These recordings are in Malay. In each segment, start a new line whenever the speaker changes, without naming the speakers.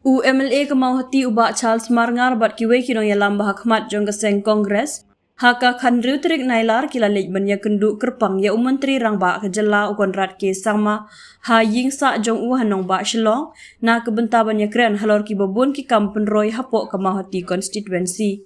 UMLA kemauhati ubah Charles Marngar bat kiwe kinong yalam bahakmat jong keseng Kongres. Haka khandriu terik nailar kilalej banya kenduk kerpang ya umentri rang ba kejela ukon rat ke sangma ha ying sa jong hanong ba shlong na kebenta banya keren halor ki babun ki kampen roy hapok kemauhati constituency.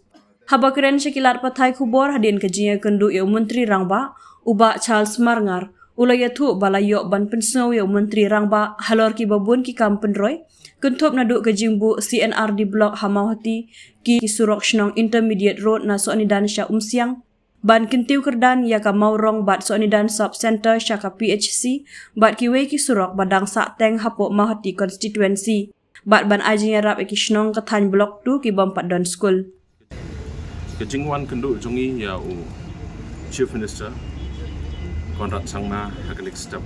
Haba keren syakilat patai kubor hadin kejinya kenduk ya umentri rang ba ubah Charles Marngar. Ulaya tu balayok ban pensau ya menteri rangba halor ki babun ki kampen roy kuntop naduk ke jingbu CNRD blok Hamauhati ki Surok Shnong Intermediate Road na Soanidan Sya Umsiang ban kentiu kerdan ya ka maurong bat Soanidan Sub Center Sya ka PHC bat ki we ki Surok badang sak teng hapok Mauhati constituency bat ban ajing yarap ki Shnong kathan blok tu ki bompat don school
Kejingwan kenduk jongi ya Chief Minister Konrad Sangma hagalik step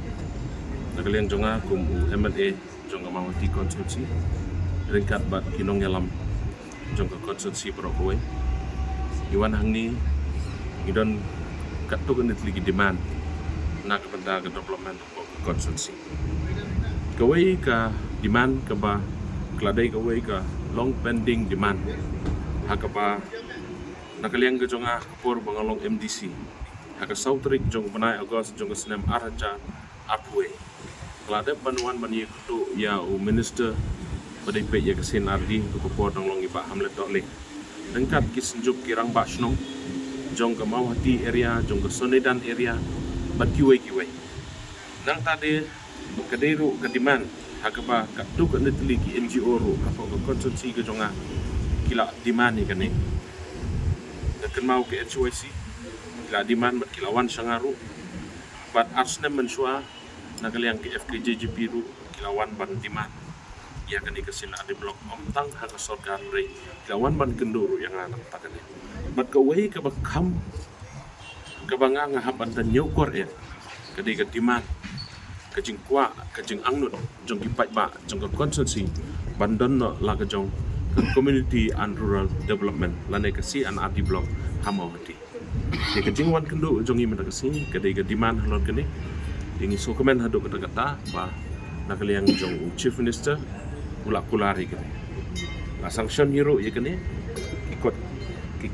nagaliang jonga kum MLA jonga Mauhati konstitusi ringkat bat kinong yalam jonga konstitusi Perokowai iwan hangni idon katuk nit ligi demand na kepada ke development konstitusi kawai ka demand ka ba kladai kawai ka long pending demand hakapa nagaliang ke jonga kapur bangalong MDC haka sautrik jong benai Agos jong kesenem araja apwe kelade banuan bani kutu ya minister badai pe ya kesin ardi ku ko dong long iba hamlet dole dengkat kisenjuk kirang ba shnong jong ke Mauhati area jong ke Soanidan area bat kiwe nang tade kaderu kadiman haka ba katu ka netli ki NGO ro ka ko konstitusi ke jonga kila dimani kane dekan mau ke HYC kila diman bat kilawan sangaru bat arsnem mensua nagaliang ke FKJGP ru kilawan ban diman ya kani kesin ade blok omtang haka sorgar re kilawan ban kenduru yang anak takane bat kawai ka bakam ka banga ngahaban dan nyokor ya kadi ka diman kajing kwa kajing angnut jong kipai ba jong ka konstitusi bandon no la ka jong ka community and rural development lane ka si an adi blok Hamauhati di kejingwan kendu jongi menakasi kadai ke demand halor kene dingi sokomen haduk kata ba nakaliang jong Chief Minister ulak kulari kene la sanction hero ye kene ikut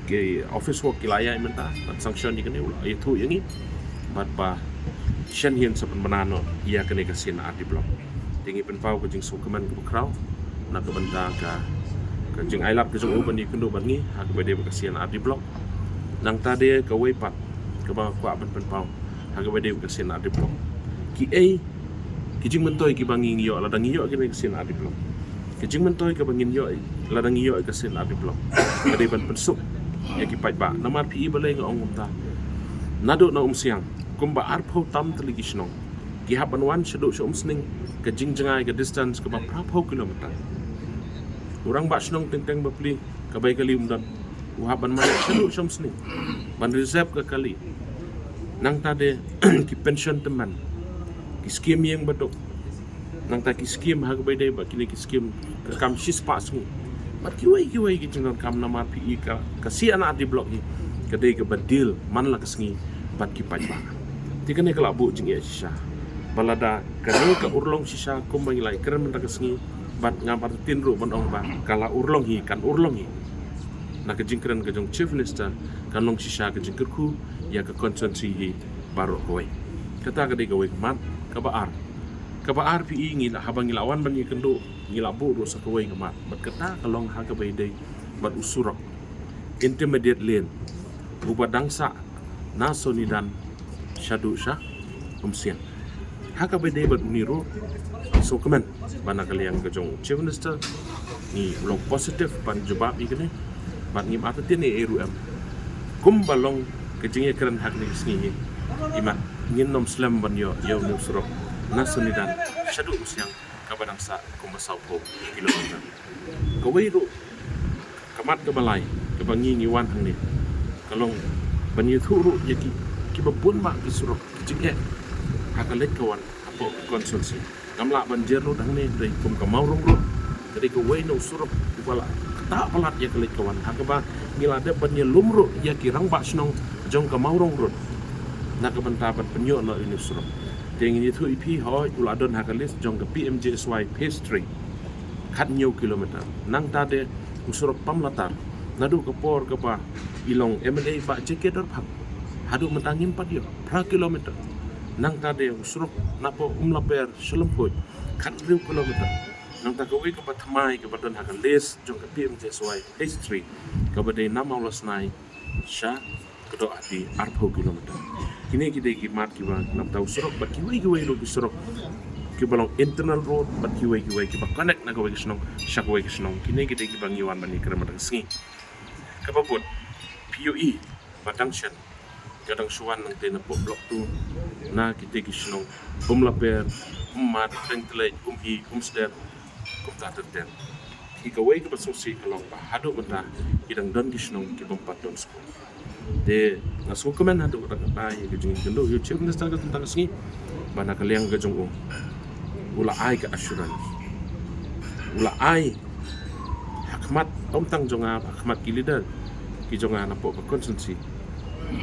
ke office work kilaya menta bat sanction ye kene ulak itu yangi bat ba shen hien sapan banano ia kene kasin adi blok dingi penpau kejing sokomen ke kraw nak benta ka kejing ailap kejing uban di kendu bangi hak bede kasian adi blok nang tade kawai pat kaba kwa ban penpau haga bede kesin adi blok ki kijing mentoy ki banging yo ladang yo ki kesin adi blok kijing mentoy ka bangin yo ladang yo kesin adi blok kade ban pensuk ya ki pai ba namar pi balai ngong ta nado na siang kumba arpho tam teligi snong ki haban wan seduk sning kijing jengai ke distance ka ba prapho kilometer urang ba snong teng bapli kabai kali umdan uhaban mana seduk sning ban reserve ke kali nang tade ki pension teman ki skim yang betul nang ta ki skim hag bede ba kini ki skim kam sis pas ni bat ki wai ki jengan kam nama pi ka si anak di blok ni kedai ke badil man la kesngi bat ki pai ba tikane kala bu jing ya sisa balada kane ka urlong sisa kum mangilai keren men kesngi bat ngapar tinru ban ong ba kala urlong hi kan urlong hi na kejingkran kejong Chief Minister kan long sisa kejingkerku ya ke konstitusi hi baru koi kata kadai koi mat kabaar pi ngi la habang ilawan ban kendo ngila bu ro sa koi kemat bat kata kalong ha ka dei bat usurok intermediate lane uba dangsa na Soanidan syadu sya umsian ha ka dei bat uniro so kemen bana kaliang kejong Chief Minister ni long positif ban jawab ikene bat ngi mata tini RUM kum balong kejingnya keren hak ni sengi imat ngin nom slam ban yo no surok na Soanidan syadu usiang kabadang sa kumasau po kilometer kawai ru kamat ke balai ke bangi ngiwan hang ni kalong banyi thuru yaki ki babun ma ki surok kejingnya hakalet kawan apo konsulsi ngamla banjir ru hang ni dari kum kamaurong ru dari kawai no surok kepala tak pelat ya kelit kawan hakaba ngilade banyi lumru ya kirang ba snong jong kamaurong ru nak bentabat penyo no ini surok Ting ini tu ipi hoi uladon hakalis jong ke PMJSY phase 3 kat nyaw kilometer nang tade usurok pamlatar nadu kapor kapa ilong MLA ba jeket or phak hadu mentangin padio pra kilometer nang tade usurok napo umlaper selampoi kat riu kilometer nang takawai kapa thamai kapa don hakan les jong ka PMJ swai H3 kapa de namaulas nai sha kedo ati arpo kilometer kini kita kimat kiba nam tau usurok bat kiwai lo usurok kibalong internal road bat kiwai kiba connect na kawai kisnong shakwai kisnong kini kita kibang iwan bani kerama singi kapapun PUE batangsian kadang suan nang tena po blok tu na kita kisnong umlaper mat tengtelai hi umsder kumta terten ikawai ke pasungsi kalong pa hadu menta idang don kisnong kibang paton school de nasu komen hadu kata ai ke jing kendo yo chief minister ka tentang singi bana kaliang ke jong ula ai ke assurance ula ai hakmat tang jonga hakmat ki leader ki jonga na po consensi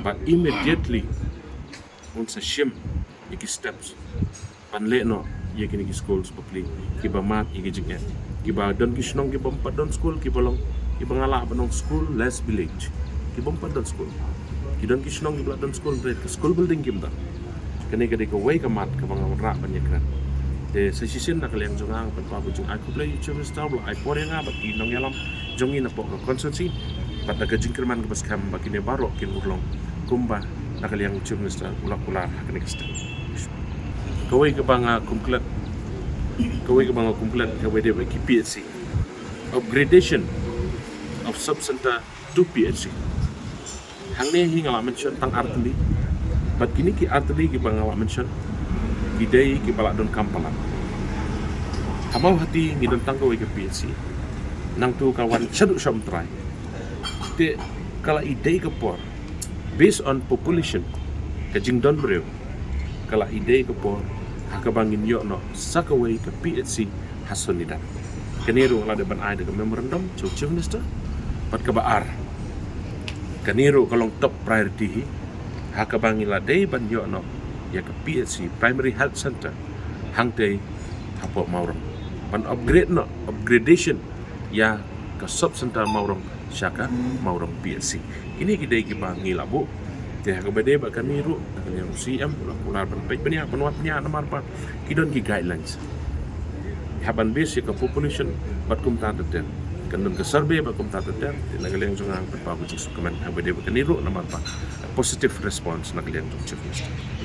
but immediately un sa shim iki steps pan le no ye kini ki schools popli ki ba mat iki jingnya ki ba don ki snong ki ba pat don school ki bolong ki ba ngala banong school less village ki ba pat don school ki don ki snong ki ba don school break school building kim da kene kade ko way ka mat ka bang ra ban yakran de sa sisin na kaliang jongang pan pa bujung aku play children star bla ai por nga bat ki nong yalam jongi na po ka consensi pat na jingkerman ka bas kam bakine baro kin urlong kumba na kaliang children star kula hakane kasta kawai ka banga kumklat kawai de ki PHC upgradation of subcenter to PHC hangne hingala mention tang artli bat kini ki artli ki banga mention idei ki balak don kampalan hamau hati ngi don tangko ke PHC nang tu kawan chaduk syam try te kala idei ke por based on population ke jing don breu kala idei ke por hakabangin yo no sakawai ke PHC hasonida kaniru la de ban ai de memorandum chief minister pat ka baar kaniru kalong top priority hakabangin la dei ban yo no ya ke PHC Primary Health Center hangtei hapo maurong pan upgradation ya ke sub center maurong syaka maurong PHC ini kita ikiba ngilabu teh ka bade ba kaniru yang CM ular ban pej bania panwat nya namar pa kidon ki guidelines haban base ke population bat kum ta ten kanun ke survey ba kum ta ten nagaleng jungang pa ba ku sukaman habade ba kaniru namar pa positive response nagaleng chief minister